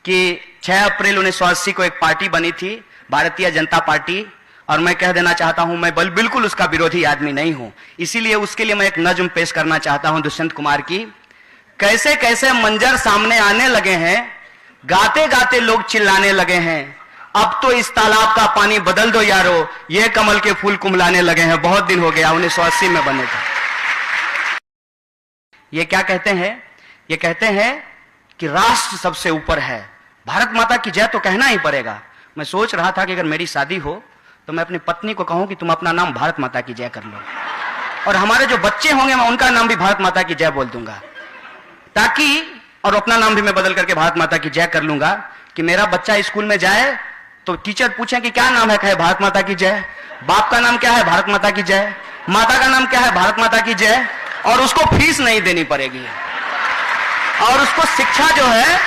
कि 6 अप्रैल 1980 को एक पार्टी बनी थी, भारतीय जनता पार्टी, और मैं कह देना चाहता हूं मैं बिल्कुल उसका विरोधी आदमी नहीं हूं। इसीलिए उसके लिए मैं एक नज्म पेश करना चाहता हूं दुष्यंत कुमार की। कैसे कैसे मंजर सामने आने लगे हैं, गाते गाते लोग चिल्लाने लगे हैं, अब तो इस तालाब का पानी बदल दो यारो, ये कमल के फूल कुमलाने लगे हैं। बहुत दिन हो गया, 1980 में बने थे। ये क्या कहते हैं? ये कहते हैं कि राष्ट्र सबसे ऊपर है, भारत माता की जय तो कहना ही पड़ेगा। मैं सोच रहा था कि अगर मेरी शादी हो तो मैं अपनी पत्नी को कहूं कि तुम अपना नाम भारत माता की जय कर लो, और हमारे जो बच्चे होंगे मैं उनका नाम भी भारत माता की जय बोल दूंगा, ताकि, और अपना नाम भी मैं बदल करके भारत माता की जय कर लूंगा, कि मेरा बच्चा स्कूल में जाए तो टीचर पूछे कि क्या नाम है, कहे भारत माता की जय। बाप का नाम क्या है? भारत माता की जय। माता का नाम क्या है? भारत माता की जय। और उसको फीस नहीं देनी पड़ेगी, और उसको शिक्षा जो है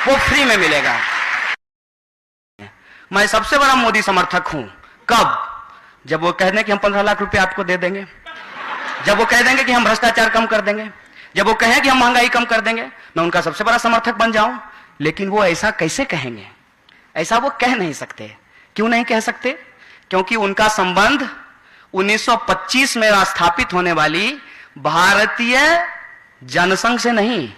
वो फ्री में मिलेगा। मैं सबसे बड़ा मोदी समर्थक हूं। कब? जब वो कह दें कि हम 15 लाख रुपए आपको दे देंगे, जब वो कह देंगे कि हम भ्रष्टाचार कम कर देंगे, जब वो कहें कि हम महंगाई कम कर देंगे, मैं उनका सबसे बड़ा समर्थक बन जाऊं। लेकिन वो ऐसा कैसे कहेंगे? ऐसा वो कह नहीं सकते। क्यों नहीं कह सकते? क्योंकि उनका संबंध 1925 में स्थापित होने वाली भारतीय जनसंघ से नहीं,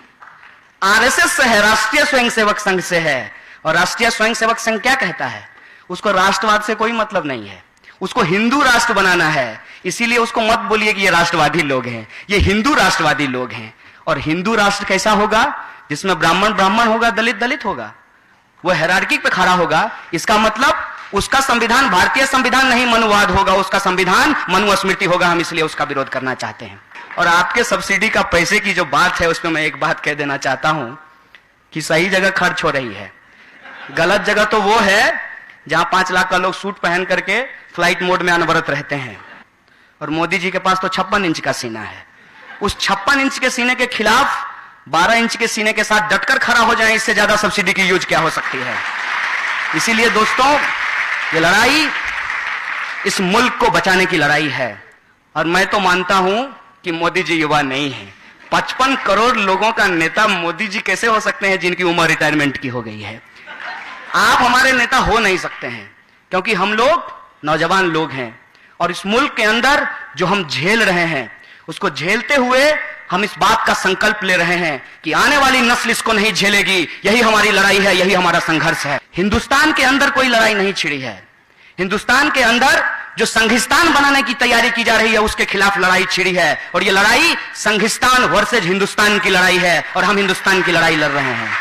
आरएसएस से है, राष्ट्रीय स्वयंसेवक संघ से है। और राष्ट्रीय स्वयंसेवक संघ क्या कहता है? उसको राष्ट्रवाद से कोई मतलब नहीं है, उसको हिंदू राष्ट्र बनाना है। इसीलिए उसको मत बोलिए कि ये राष्ट्रवादी लोग हैं, ये हिंदू राष्ट्रवादी लोग हैं। और हिंदू राष्ट्र कैसा होगा? जिसमें ब्राह्मण ब्राह्मण होगा, दलित दलित होगा, वो हायरार्की पे खड़ा होगा। इसका मतलब उसका संविधान भारतीय संविधान नहीं मनुवाद होगा, उसका संविधान मनुस्मृति होगा। हम इसलिए उसका विरोध करना चाहते हैं। और आपके सब्सिडी का पैसे की जो बात है उसमें मैं एक बात कह देना चाहता हूं कि सही जगह खर्च हो रही है। गलत जगह तो वो है जहां 5 लाख का लोग सूट पहन करके फ्लाइट मोड में अनवरत रहते हैं, और मोदी जी के पास तो 56 इंच का सीना है। उस 56 इंच के सीने के खिलाफ 12 इंच के सीने के साथ डटकर खड़ा हो जाए, इससे ज्यादा सब्सिडी की यूज क्या हो सकती है। इसीलिए दोस्तों, ये लड़ाई इस मुल्क को बचाने की लड़ाई है। और मैं तो मानता हूं कि मोदी जी युवा नहीं है। 55 करोड़ लोगों का नेता मोदी जी कैसे हो सकते हैं जिनकी उम्र रिटायरमेंट की हो गई है? आप हमारे नेता हो नहीं सकते हैं, क्योंकि हम लोग नौजवान लोग हैं। और इस मुल्क के अंदर जो हम झेल रहे हैं, उसको झेलते हुए हम इस बात का संकल्प ले रहे हैं कि आने वाली नस्ल इसको नहीं झेलेगी। यही हमारी लड़ाई है, यही हमारा संघर्ष है। हिंदुस्तान के अंदर कोई लड़ाई नहीं छिड़ी है। हिंदुस्तान के अंदर जो संघिस्तान बनाने की तैयारी की जा रही है उसके खिलाफ लड़ाई छिड़ी है। और ये लड़ाई संघिस्तान वर्सेज हिंदुस्तान की लड़ाई है, और हम हिंदुस्तान की लड़ाई लड़ रहे हैं।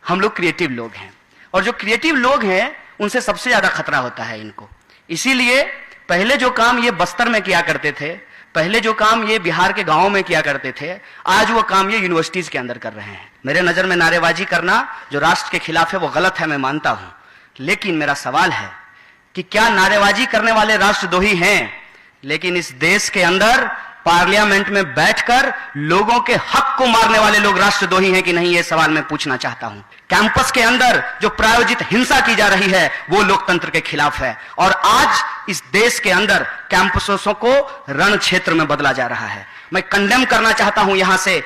हम लोग क्रिएटिव लोग हैं, और जो क्रिएटिव लोग हैं उनसे सबसे ज्यादा खतरा होता है इनको। इसीलिए पहले जो काम ये बस्तर में किया करते थे, पहले जो काम ये बिहार के गांवों में किया करते थे, आज वो काम ये यूनिवर्सिटीज के अंदर कर रहे हैं। मेरे नजर में नारेबाजी करना जो राष्ट्र के खिलाफ है वो गलत है, मैं मानता हूं। लेकिन मेरा सवाल है कि क्या नारेबाजी करने वाले राष्ट्र दो ही हैं, लेकिन इस देश के अंदर पार्लियामेंट में बैठकर लोगों के हक को मारने वाले लोग राष्ट्र दो ही हैं कि नहीं? ये सवाल मैं पूछना चाहता हूं। कैंपस के अंदर जो प्रायोजित हिंसा की जा रही है वो लोकतंत्र के खिलाफ है, और आज इस देश के अंदर कैंपसों को रण क्षेत्र में बदला जा रहा है। मैं कंडेम करना चाहता हूं यहां से।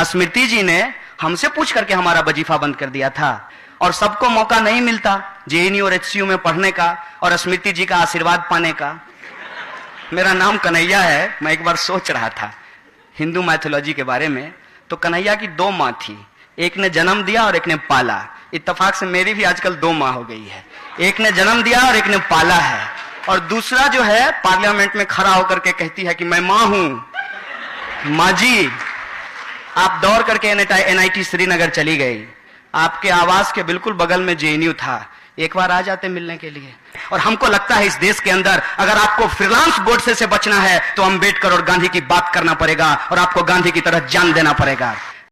स्मृति जी ने हमसे पूछ करके हमारा वजीफा बंद कर दिया था, और सबको मौका नहीं मिलता जेएनयू और एचसीयू में पढ़ने का और स्मृति जी का आशीर्वाद पाने का। मेरा नाम कन्हैया है। मैं एक बार सोच रहा था हिंदू मैथोलॉजी के बारे में, तो कन्हैया की 2 माँ थी, एक ने जन्म दिया और एक ने पाला। इत्तेफाक से मेरी भी आजकल 2 माँ हो गई है, एक ने जन्म दिया और एक ने पाला है। और दूसरा जो है पार्लियामेंट में खड़ा होकर के कहती है कि मैं माँ हूं। माँ जी, आप दौड़ करके एनआईटी श्रीनगर चली गई, आपके आवास के बिल्कुल बगल में जेएनयू था, एक बार आ जाते मिलने के लिए। और हमको लगता है इस देश के अंदर अगर आपको फ्रीलांस गोडसे से बचना है तो अम्बेडकर और गांधी की बात करना पड़ेगा, और आपको गांधी की तरह जान देना पड़ेगा।